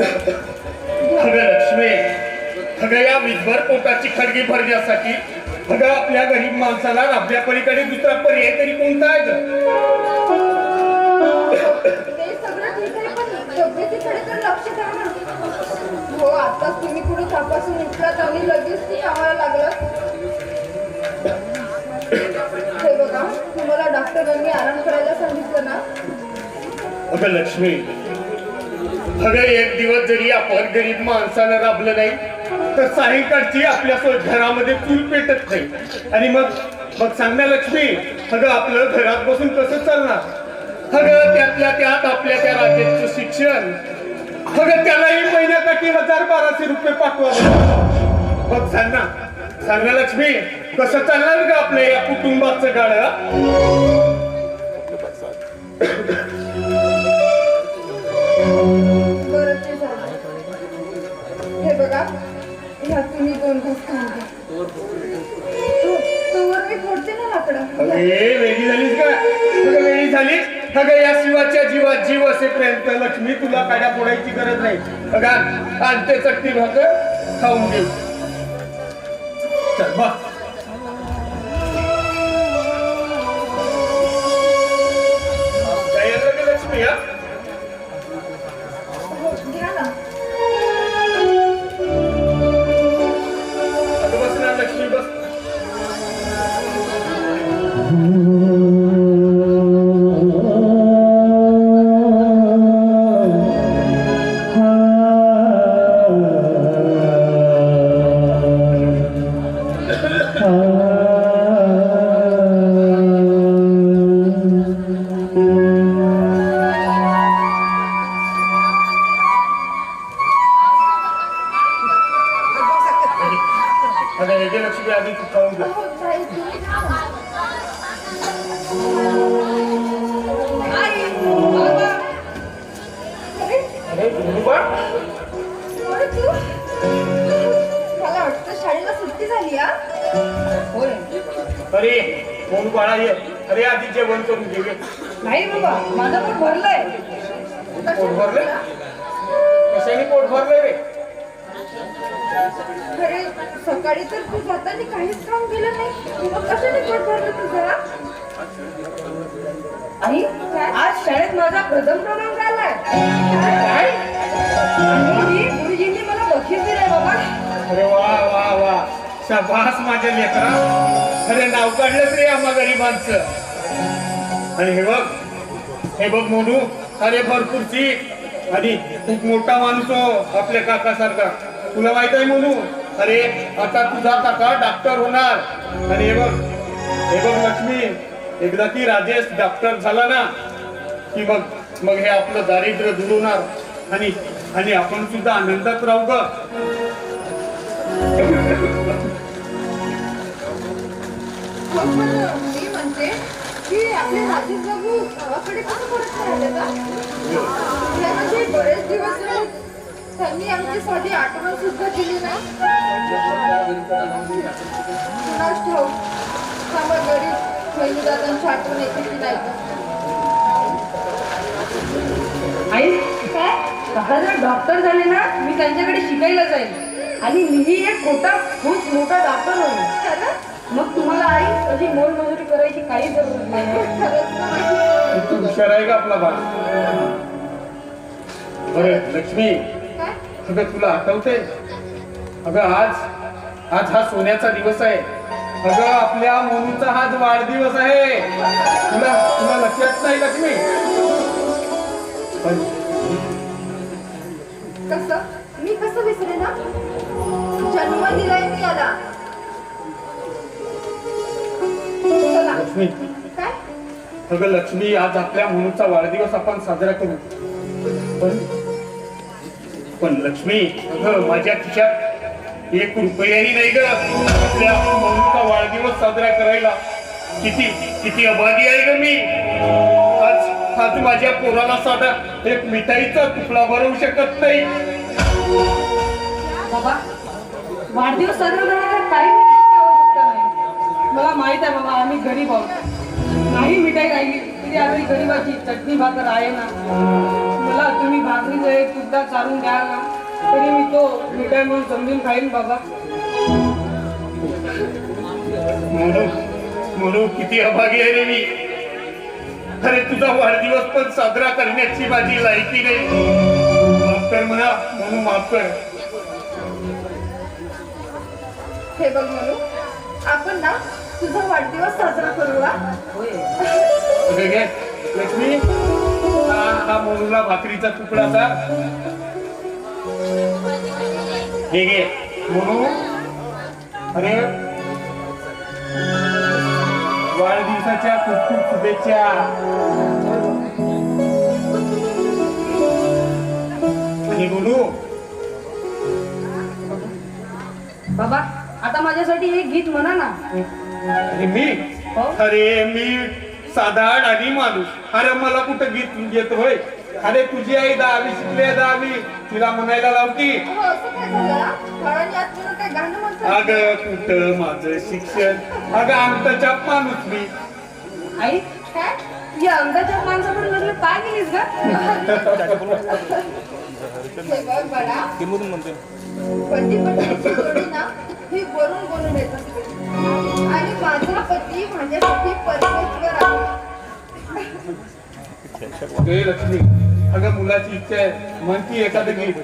अगं लक्ष्मी, अगं या विधभर पोटाची खडगी भरण्यासाठी अगं आपल्या गरीब माणसाला राबल्या पलीकडे दुसरा पर्याय तरी कोणता आहे ग? ते सगळं ठीक आहे पण तब्येतीकडे तर लक्ष द्या ना. हो आताच तुम्ही कुठे थापासून उठलात आणि लगेच ती कामाला लागलं. हे बघा तुम्हाला डॉक्टरांनी आराम करायला सांगितलं ना. अगं लक्ष्मी, अगं एक दिवस जरी आपण गरीब माणसाला राबलं नाही तर सायंकाळची आपल्या घरामध्ये चूल पेटत नाही. आणि मग सांग ना लक्ष्मी, अगं आपलं घरात बसून कसं चालणार? अगं त्यातल्या त्यात आपल्या त्या राज्याचं शिक्षण, अगं त्यालाही महिन्याकाठी 1000-1200 रुपये पाठवावं. बघ सांग ना लक्ष्मी, कसं चालणार ग आपल्या या कुटुंबाचं गाडं? हे बघा ह्या तुम्ही 2 गोष्टी तोवर मी फोडते ना लाकडं. वेळी झालीस का? वेळी झाली अगं या शिवाच्या जीवात जीव असेपर्यंत लक्ष्मी तुला काड्या फोडायची गरज नाही. अगं आणते चटणी भाकर खाऊन घेऊ. चल बस. लक्ष्मी हा घ्या ना. बस ना लक्ष्मी बस. लक्ष्मी आधी तू खाऊन घे. मला वाटतं शाळेला सुट्टी झाली. अरे कोण बाळा ये. अरे आधी जेवण करून घे. नाही बाबा माझं पोट भरलंय. पोट भरलंय? कशाने पोट भरलंय रे? अरे सकाळी तर तू जाताना काहीच काम केलं नाही. मग कशाने पोट भरलं तुझं? आई आज शाळेत माझा प्रथम क्रमांक आलाय. गुरुजींनी मला बक्षीस दिलंय बाबा. अरे वा वा वा, शाबास माझ्या लेकरा. अरे नाव काढलंच रे आम्हा गरिबांचं. आणि हे बघ मोनू, अरे भरपूर शिक आणि खूप मोठा माणूस हो आपल्या काकासारखा. तुला माहित आहे मोनू, अरे आता तुझा काका डॉक्टर होणार. आणि हे बघ लक्ष्मी, एकदा की राजेश डॉक्टर झाला ना की मग हे आपलं दारिद्र्य दूर होणार आणि आपण सुद्धा आनंदात राहू ग. मी म्हणते की आपले राजेश बाबू गावाकडे कसं परत राहिले म्हणजे बरेच दिवस त्यांनी आमची साधी आठवण सुद्धा दिली नाही. गरीब बहिणीदादांची आठवण येते की नाही. आई काय काका जर डॉक्टर झाले ना मी त्यांच्याकडे शिकायला जाईल आणि मीही एक खूप मोठा डॉक्टर होईल. मग तुम्हाला आई अशी मोलमजुरी करायची काही जरूर नाही. तू हुशार आहे का आपला बाळ? बरं लक्ष्मी, अगं तुला आठवतंय? अगं आज हा सोन्याचा दिवस आहे. अगं आपल्या मोनूचा आज वाढदिवस आहे. तुला लक्षात नाही लक्ष्मी? मी कसं विसरे ना. जन्म दिलाय मी याला. लक्ष्मी काय? अगं लक्ष्मी, आज आपल्या मोनूचा वाढदिवस आपण साजरा करू. पण लक्ष्मी, अगं माझ्या खिशात 1 रुपयाही नाही ग आपल्या मोनूचा वाढदिवस साजरा करायला. किती अभागी आहे ग मी. आज माझ्या पोराला साधा एक मिठाईचा तुकडा भरवू शकत नाही. बाबा वाढदिवस साजरा करायला काही आवश्यकता नाही. मला माहित आहे बाबा आम्ही गरीब आहोत. नाही मिठाई राहिली तरी आम्ही गरीबाची चटणी भाकर आहे ना. मला तुम्ही भाकरीचं एक तुकडा चालून द्याल ना तरी मी तो मिठाई म्हणून समजून खाईन बाबा. म्हणून किती अभागी आहे रे मी. अरे तुझा वाढदिवस पण साजरा करण्याची माझी लायकी नाही. माफ कर म्हणा म्हणून माफ कर. हे बघ म्हणू, आपण ना तुझा वाढदिवस साजरा करूया. अगं घे लक्ष्मी, हा मोनूला भाकरीचा तुकडा का. हे घे मोनू. अरे वाढदिवसाच्या खूप खूप शुभेच्छा. आणि मोनू बाबा आता माझ्यासाठी एक गीत म्हणा ना. अरे मी हो? अरे मी साधा आणि माणूस. अरे मला कुठं गीत येत होय. अरे तुझी आई 10वी शिकली आहे 10वी, तिला म्हणायला लावती. हो, असं काय झालं? बाळांनी आत म्हणून काय गाणं म्हणतात? अगं कुठं माझं शिक्षण. अगं आमचा माणूस मी. आई काय? या अंगाच्या माणसाकडे लग्न का केलीस का. हे बघ बाळा, पती पत्नीची जोडी ना ही वरून बोलून येतात. आणि माझा पती माझ्यासाठी परमेश्वर आहे. हे लक्ष्मी, अगं मुलाची इच्छा आहे म्हणती एखादं गीत.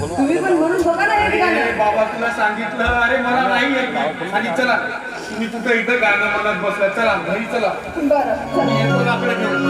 तुम्ही पण म्हणून बघा ना हे अरे गाणं. बाबा तुला सांगितलं अरे मला नाही येत आणि चला तुम्ही कुठं इथं गाणं म्हणत बसला चला घरी चला बरं चला. मी येतो आपलं घेऊन